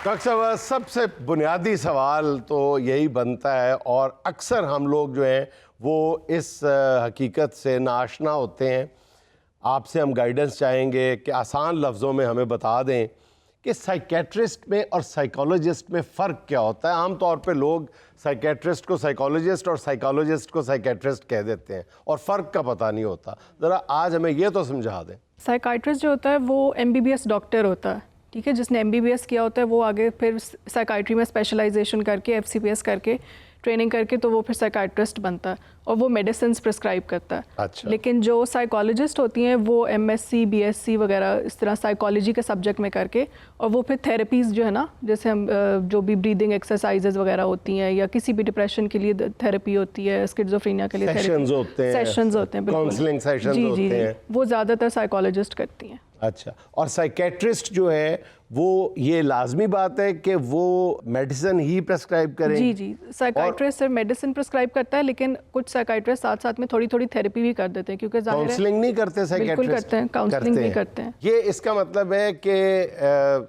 Doctor صاحب سب سے بنیادی سوال تو یہی بنتا ہے اور اکثر ہم لوگ جو ہیں وہ اس حقیقت سے ناآشنا ہوتے ہیں. آپ سے ہم گائیڈنس چاہیں گے کہ آسان لفظوں میں ہمیں بتا دیں کہ سائیکیٹرسٹ میں اور سائیکالوجسٹ میں فرق کیا ہوتا ہے. عام طور پہ لوگ سائیکیٹرسٹ کو سائیکالوجسٹ اور سائیکالوجسٹ کو سائیکیٹرسٹ کہہ دیتے ہیں اور فرق کا پتہ نہیں ہوتا. ذرا آج ہمیں یہ تو سمجھا دیں. سائیکائٹرسٹ جو ہوتا ہے وہ MBBS ڈاکٹر ہوتا ہے, ٹھیک ہے, جس نے MBBS کیا ہوتا ہے وہ آگے پھر سائیکائٹری میں اسپیشلائزیشن کر کے FCPS کر کے ٹریننگ کر کے تو وہ پھر سائیکائٹرسٹ بنتا ہے اور وہ میڈیسنس پرسکرائب کرتا ہے. اچھا. لیکن جو سائیکالوجسٹ ہوتی ہیں وہ MSc BSc وغیرہ اس طرح سائیکالوجی کے سبجیکٹ میں کر کے اور وہ پھر تھیراپیز جو ہے نا, جیسے ہم جو بھی بریدنگ ایکسرسائزز وغیرہ ہوتی ہیں یا کسی بھی ڈپریشن کے لیے تھیراپی ہوتی ہے, اسکیزوفرینیا کے لیے سیشنز ہوتے ہیں, سیشنز ہوتے ہیں, کاؤنسلنگ سیشنز ہوتے ہیں, وہ زیادہ تر سائیکالوجسٹ کرتی ہیں. اچھا. اور سائیکیٹرسٹ جو ہے وہ یہ لازمی بات ہے کہ وہ میڈیسن ہی پرسکرائب کریں؟ جی سائیکائٹرسٹ صرف میڈیسن پرسکرائب کرتا ہے, لیکن کچھ سائیکائٹرسٹ ساتھ ساتھ میں تھوڑی تھیراپی بھی کر دیتے ہیں کیونکہ ظاہر ہے کاؤنسلنگ نہیں کرتے سائیکیٹرسٹ؟ بالکل کرتے ہیں, کاؤنسلنگ بھی کرتے ہیں. یہ اس کا مطلب ہے کہ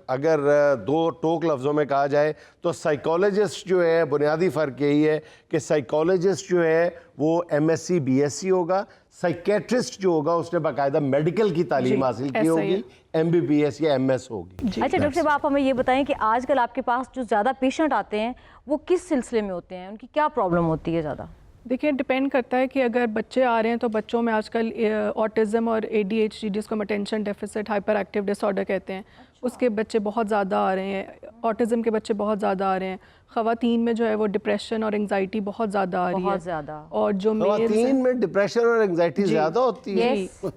اگر دو ٹوک لفظوں میں کہا جائے تو سائیکالوجسٹ جو ہے بنیادی فرق یہی ہے کہ سائیکالوجسٹ جو ہے وہ MSc BSc ہوگا, سائیکیٹرسٹ جو ہوگا اس نے باقاعدہ میڈیکل کی تعلیم حاصل کی ہوگی, MBBS یا MS ہوگی. اچھا ڈاکٹر صاحب آپ ہمیں یہ بتائیں کہ آج کل آپ کے پاس جو زیادہ پیشنٹ آتے ہیں وہ کس سلسلے میں ہوتے ہیں, ان کی کیا پرابلم ہوتی ہے زیادہ؟ دیکھیں ڈپینڈ کرتا ہے کہ اگر بچے آ رہے ہیں تو بچوں میں آج کل آٹزم اور ADHD جس کو ہم اٹینشن ڈیفیسٹ ہائپر ایکٹیو ڈس آرڈر کہتے ہیں, اس کے بچے بہت زیادہ آ رہے ہیں. آٹزم کے بچے بہت زیادہ آ رہے ہیں. خواتین میں جو ہے وہ ڈپریشن اور انگزائٹی بہت زیادہ آ رہی ہے. بہت زیادہ. اور جو خواتین میں ڈپریشن اور انگزائٹی زیادہ ہوتی ہے,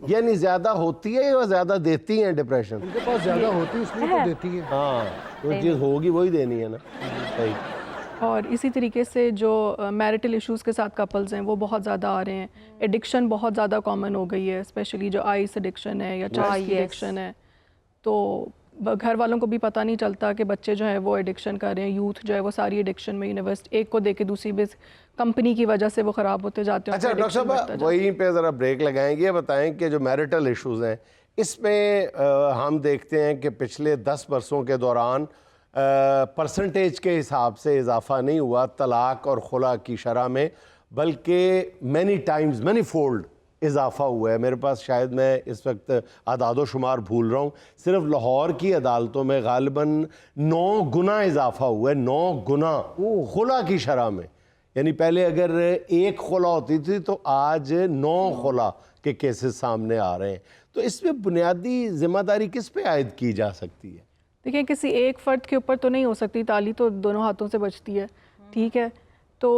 یعنی زیادہ ہوتی ہے یا زیادہ دیتی ہیں ڈپریشن؟ ان کے پاس زیادہ ہوتی ہے اس لیے تو دیتی ہے. ہاں, جو چیز ہوگی وہی دینی ہے نا. صحیح. اور اسی طریقے سے جو میرٹل ایشوز کے ساتھ کپلز ہیں وہ بہت زیادہ آ رہے ہیں. ایڈکشن بہت زیادہ کامن ہو گئی ہے, اسپیشلی جو آئس ایڈکشن ہے یا چرس کی ایڈکشن ہے. تو گھر والوں کو بھی پتہ نہیں چلتا کہ بچے جو ہیں وہ ایڈکشن کر رہے ہیں. یوتھ جو ہے وہ ساری ایڈکشن میں یونیورسٹی ایک کو دے کے دوسری بھی کمپنی کی وجہ سے وہ خراب ہوتے جاتے ہیں. اچھا ڈاکٹر صاحب وہیں پہ ذرا بریک لگائیں گے, بتائیں کہ جو میرٹل ایشوز ہیں اس میں ہم دیکھتے ہیں کہ پچھلے 10 برسوں کے دوران پرسنٹیج کے حساب سے اضافہ نہیں ہوا طلاق اور خلا کی شرح میں, بلکہ مینی فولڈ اضافہ ہوا ہے. میرے پاس شاید میں اس وقت اعداد و شمار بھول رہا ہوں, صرف لاہور کی عدالتوں میں غالباً 9 گنا اضافہ ہوا ہے, 9 گنا خلا کی شرح میں. یعنی پہلے اگر 1 خلا ہوتی تھی تو آج 9 خلا کے کیسز سامنے آ رہے ہیں. تو اس میں بنیادی ذمہ داری کس پہ عائد کی جا سکتی ہے؟ دیکھیں کسی ایک فرد کے اوپر تو نہیں ہو سکتی, تالی تو دونوں ہاتھوں سے بجتی ہے, ٹھیک ہے. تو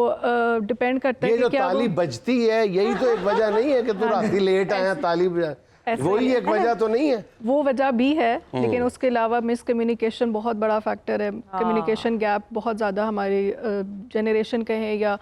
ڈپینڈ کرتا ہے یہ جو تالی بجتی ہے یہی تو ایک وجہ نہیں ہے کہ تو راتی لیٹ آیا تالی وہی ایک وجہ تو نہیں ہے؟ وہ وجہ بھی ہے, لیکن اس کے علاوہ مس کمیونیکیشن بہت بڑا فیکٹر ہے. کمیونیکیشن گیپ بہت زیادہ ہماری جنریشن کہیں یا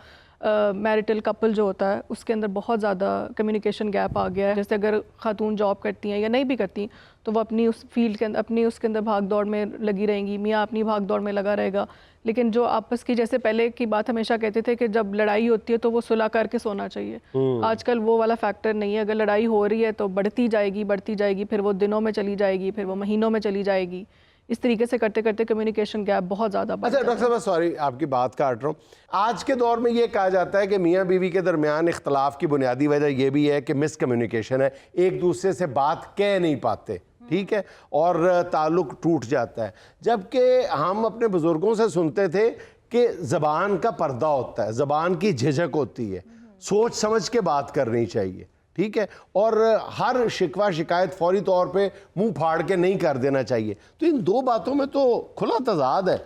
میرٹل کپل جو ہوتا ہے اس کے اندر بہت زیادہ کمیونیکیشن گیپ آ گیا ہے. جیسے اگر خاتون جاب کرتی ہیں یا نہیں بھی کرتی تو وہ اپنی اس فیلڈ کے اندر اس کے اندر بھاگ دوڑ میں لگی رہیں گی, میاں اپنی بھاگ دوڑ میں لگا رہے گا. لیکن جو آپس کی, جیسے پہلے کی بات ہمیشہ کہتے تھے کہ جب لڑائی ہوتی ہے تو وہ صلح کر کے سونا چاہیے, آج کل وہ والا فیکٹر نہیں ہے. اگر لڑائی ہو رہی ہے تو بڑھتی جائے گی, پھر وہ دنوں میں چلی جائے گی, پھر وہ مہینوں میں چلی جائے گی. اس طریقے سے کرتے کرتے کمیونیکیشن گیپ بہت زیادہ بڑھ جاتا ہے. ڈاکٹر صاحب سوری آپ کی بات کاٹ رہا ہوں. آج کے دور میں یہ کہا جاتا ہے کہ میاں بیوی کے درمیان اختلاف کی بنیادی وجہ یہ بھی ہے کہ مس کمیونیکیشن ہے, ایک دوسرے سے بات کہہ نہیں پاتے, ٹھیک ہے, اور تعلق ٹوٹ جاتا ہے. جبکہ ہم اپنے بزرگوں سے سنتے تھے کہ زبان کا پردہ ہوتا ہے, زبان کی جھجک ہوتی ہے, سوچ سمجھ کے بات کرنی چاہیے, ٹھیک ہے, اور ہر شکوہ شکایت فوری طور پہ منہ پھاڑ کے نہیں کر دینا چاہیے. تو ان دو باتوں میں تو کھلا تضاد ہے.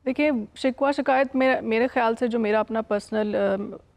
دیکھیں شکوہ شکایت میرے خیال سے جو میرا اپنا پرسنل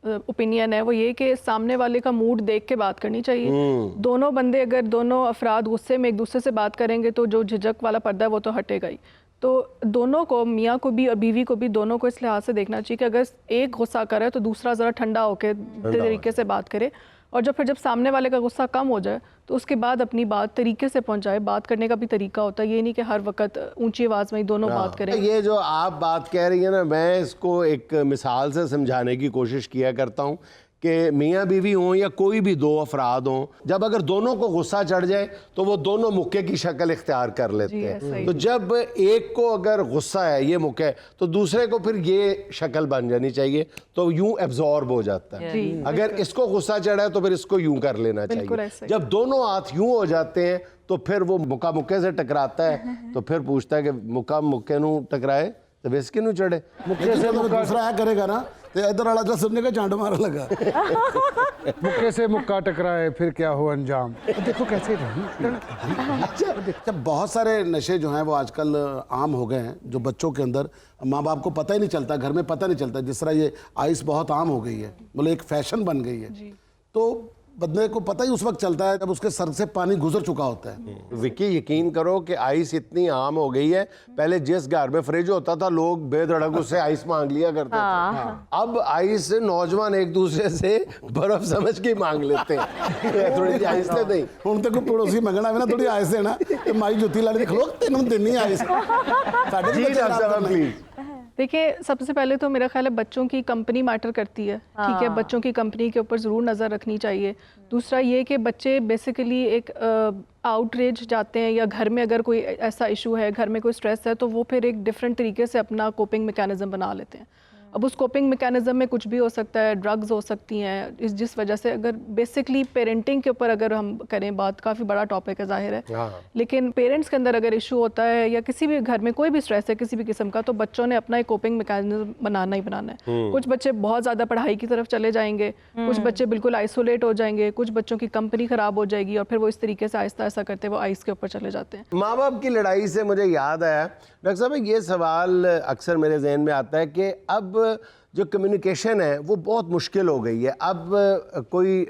اوپینین ہے وہ یہ کہ سامنے والے کا موڈ دیکھ کے بات کرنی چاہیے. دونوں بندے اگر دونوں افراد غصے میں ایک دوسرے سے بات کریں گے تو جو جھجک والا پردہ ہے وہ تو ہٹے گا ہی. تو دونوں کو, میاں کو بھی اور بیوی کو بھی, دونوں کو اس لحاظ سے دیکھنا چاہیے کہ اگر ایک غصہ کرے تو دوسرا ذرا ٹھنڈا ہو کے طریقے سے بات کرے, اور جب سامنے والے کا غصہ کم ہو جائے تو اس کے بعد اپنی بات طریقے سے پہنچائے. بات کرنے کا بھی طریقہ ہوتا ہے, یہ نہیں کہ ہر وقت اونچی آواز میں ہی دونوں بات کریں. یہ جو آپ بات کہہ رہی ہیں نا, میں اس کو ایک مثال سے سمجھانے کی کوشش کیا کرتا ہوں کہ میاں بیوی ہوں یا کوئی بھی دو افراد ہوں، جب اگر دونوں کو غصہ چڑھ جائے تو وہ دونوں مکے کی شکل اختیار کر لیتے ہیں. تو جب ایک کو اگر غصہ ہے یہ مکہ ہے تو دوسرے کو پھر یہ شکل بن جانی چاہیے، تو یوں ایبزارب ہو جاتا ہے. اگر اس کو غصہ چڑھا ہے تو پھر اس کو یوں کر لینا چاہیے. جب دونوں ہاتھ یوں ہو جاتے ہیں تو پھر وہ مکہ مکے سے ٹکراتا ہے، تو پھر پوچھتا ہے کہ مکہ مکے نو ٹکرائے تو بیس کے نو چڑھے. مکے سے دوسرا ہے کرے گا نا تو ادھر والا جو سننے کا چانڈ مارا لگا. مکے سے مکہ ٹکرائے پھر کیا ہو انجام. دیکھو کیسے بہت سارے نشے جو ہیں وہ آج کل عام ہو گئے ہیں، جو بچوں کے اندر ماں باپ کو پتہ ہی نہیں چلتا، گھر میں پتہ نہیں چلتا. جس طرح یہ آئس بہت عام ہو گئی ہے، مطلب ایک فیشن بن گئی ہے، تو بندے کو پتہ ہی اس وقت چلتا ہے جب اس کے سر سے پانی گزر چکا ہوتا ہے. وکی یقین کرو کہ آئس اتنی عام ہو گئی ہے، پہلے جس گھر میں فریج ہوتا تھا لوگ بے دھڑک اس سے آئس مانگ لیا کرتے تھے. اب آئس نوجوان ایک دوسرے سے برف سمجھ کے مانگ لیتے ہیں. تھوڑی سی آئس دے دیں. ہوں تو کوئی پڑوسی منگنا بھی نا تھوڑی آئس دینا تو مائی جوتی لاڑی کھلو تینوں دینی آئس. دیکھیں سب سے پہلے تو میرا خیال ہے بچوں کی کمپنی میٹر کرتی ہے. ٹھیک ہے، بچوں کی کمپنی کے اوپر ضرور نظر رکھنی چاہیے. دوسرا یہ کہ بچے بیسیکلی ایک آؤٹ ریج جاتے ہیں، یا گھر میں اگر کوئی ایسا ایشو ہے، گھر میں کوئی سٹریس ہے، تو وہ پھر ایک ڈفرینٹ طریقے سے اپنا کوپنگ میکینزم بنا لیتے ہیں. اب اس کوپنگ میکینزم میں کچھ بھی ہو سکتا ہے، ڈرگز ہو سکتی ہیں، جس وجہ سے اگر بیسکلی پیرنٹنگ کے اوپر اگر ہم کریں بات، کافی بڑا ٹاپک ہے ظاہر ہے، لیکن پیرنٹس کے اندر اگر ایشو ہوتا ہے یا کسی بھی گھر میں کوئی بھی سٹریس ہے کسی بھی قسم کا، تو بچوں نے اپنا ایک کوپنگ میکینزم بنانا ہی بنانا ہے. کچھ بچے بہت زیادہ پڑھائی کی طرف چلے جائیں گے، کچھ بچے بالکل آئسولیٹ ہو جائیں گے، کچھ بچوں کی کمپنی خراب ہو جائے گی اور پھر وہ اس طریقے سے آہستہ آہستہ کرتے وہ آئس کے اوپر چلے جاتے ہیں. ماں باپ کی لڑائی سے مجھے یاد آیا ڈاکٹر صاحب، یہ سوال اکثر میرے ذہن میں آتا ہے کہ اب جو کمیونیکیشن ہے وہ بہت مشکل ہو گئی ہے. اب کوئی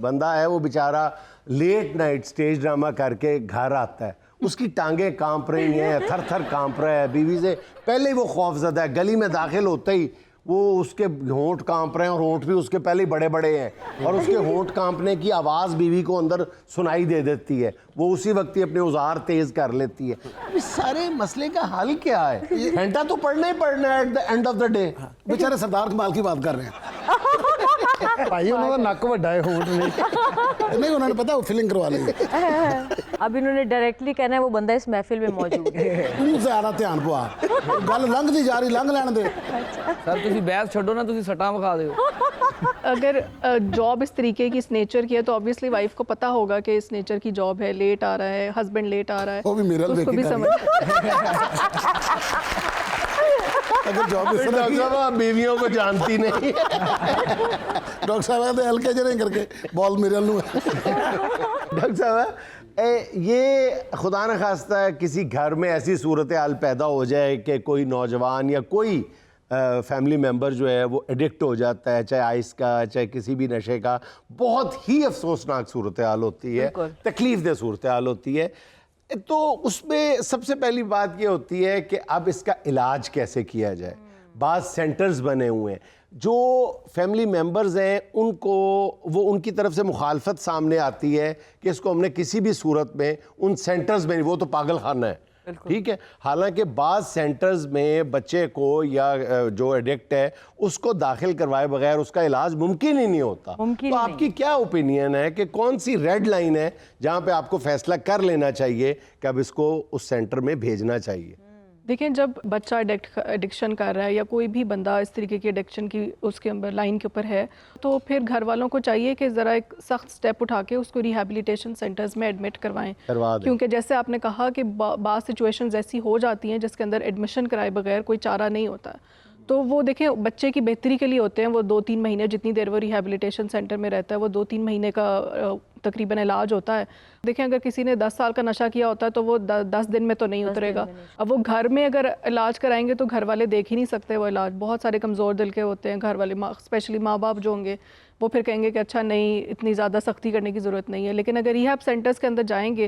بندہ ہے وہ بیچارہ لیٹ نائٹ سٹیج ڈرامہ کر کے گھر آتا ہے، اس کی ٹانگیں کانپ رہی ہیں، تھر تھر کانپ رہا ہے، بیوی سے پہلے ہی وہ خوف زدہ ہے، گلی میں داخل ہوتا ہی وہ اس کے ہونٹ کانپ رہے ہیں، اور ہونٹ بھی اس کے پہلے ہی بڑے بڑے ہیں، اور اس کے ہونٹ کانپنے کی آواز بیوی کو اندر سنائی دے دیتی ہے، وہ اسی وقت ہی اپنے اوزار تیز کر لیتی ہے. اس سارے مسئلے کا حل کیا ہے؟ گھنٹہ تو پڑھنا ہی پڑھنا ہے at the end of the day. بیچارے سردار کمال کی بات کر رہے ہیں. بھائی انہوں نے نک وڈا ہے، ہونٹ نہیں انہوں نے پتا وہ فیلنگ کروا لیں گے. اب انہوں نے ڈائریکٹلی کہنا ہے وہ بندہ اس محفل میں موجود ہے. منہ سے آنا دھیان پوا، گل لنگ دی جا رہی، لنگ لین دے. سر تسی بحث چھڈو نا، تسی سٹاں وکھا دیو. اگر جاب اس طریقے کی اس نیچر کی ہے تو آبویسلی وائف کو پتہ ہوگا کہ اس نیچر کی جاب ہے، لیٹ آ رہا ہے، ہسبینڈ لیٹ آ رہا ہے، وہ بھی میرل اس کو بھی سمجھ اگر جاب اس طرح کی ڈاکٹر صاحب بیویوں کو جانتی نہیں. ڈاکٹر صاحب کہتے ہلکے جنے کر کے بال میرل نو. ڈاکٹر صاحب یہ خدا نہ خواستہ کسی گھر میں ایسی صورتحال پیدا ہو جائے کہ کوئی نوجوان یا کوئی فیملی ممبر جو ہے وہ ایڈکٹ ہو جاتا ہے، چاہے آئس کا چاہے کسی بھی نشے کا، بہت ہی افسوسناک صورتحال ہوتی ہے، تکلیف دہ صورتحال ہوتی ہے. تو اس میں سب سے پہلی بات یہ ہوتی ہے کہ اب اس کا علاج کیسے کیا جائے. بعض سینٹرز بنے ہوئے ہیں، جو فیملی ممبرز ہیں ان کو وہ ان کی طرف سے مخالفت سامنے آتی ہے کہ اس کو ہم نے کسی بھی صورت میں ان سینٹرز میں، وہ تو پاگل خانہ ہے، ٹھیک ہے. حالانکہ بعض سینٹرز میں بچے کو یا جو ایڈکٹ ہے اس کو داخل کروائے بغیر اس کا علاج ممکن ہی نہیں ہوتا. تو آپ کی کیا اوپینین ہے کہ کون سی ریڈ لائن ہے جہاں پہ آپ کو فیصلہ کر لینا چاہیے کہ اب اس کو اس سینٹر میں بھیجنا چاہیے؟ دیکھیں جب بچہ ایڈکشن کر رہا ہے یا کوئی بھی بندہ اس طریقے کی ایڈکشن کی اس کے اندر لائن کے اوپر ہے، تو پھر گھر والوں کو چاہیے کہ ذرا ایک سخت سٹیپ اٹھا کے اس کو ریہیبلیٹیشن سینٹرز میں ایڈمٹ کروائیں. کیونکہ جیسے آپ نے کہا کہ بعض سچویشنز ایسی ہو جاتی ہیں جس کے اندر ایڈمیشن کرائے بغیر کوئی چارہ نہیں ہوتا. تو وہ دیکھیں بچے کی بہتری کے لیے ہوتے ہیں، وہ 2-3 مہینے جتنی دیر وہ ریہیبلیٹیشن سینٹر میں رہتا ہے وہ 2-3 مہینے کا تقریباً علاج ہوتا ہے. دیکھیں اگر کسی نے 10 سال کا نشہ کیا ہوتا ہے تو وہ 10 دن میں تو نہیں اترے گا. اب وہ گھر میں اگر علاج کرائیں گے تو گھر والے دیکھ ہی نہیں سکتے وہ علاج. بہت سارے کمزور دل کے ہوتے ہیں گھر والے، اسپیشلی ماں باپ جو ہوں گے، وہ پھر کہیں گے کہ اچھا نہیں اتنی زیادہ سختی کرنے کی ضرورت نہیں ہے. لیکن اگر ریہیب سینٹرز کے اندر جائیں گے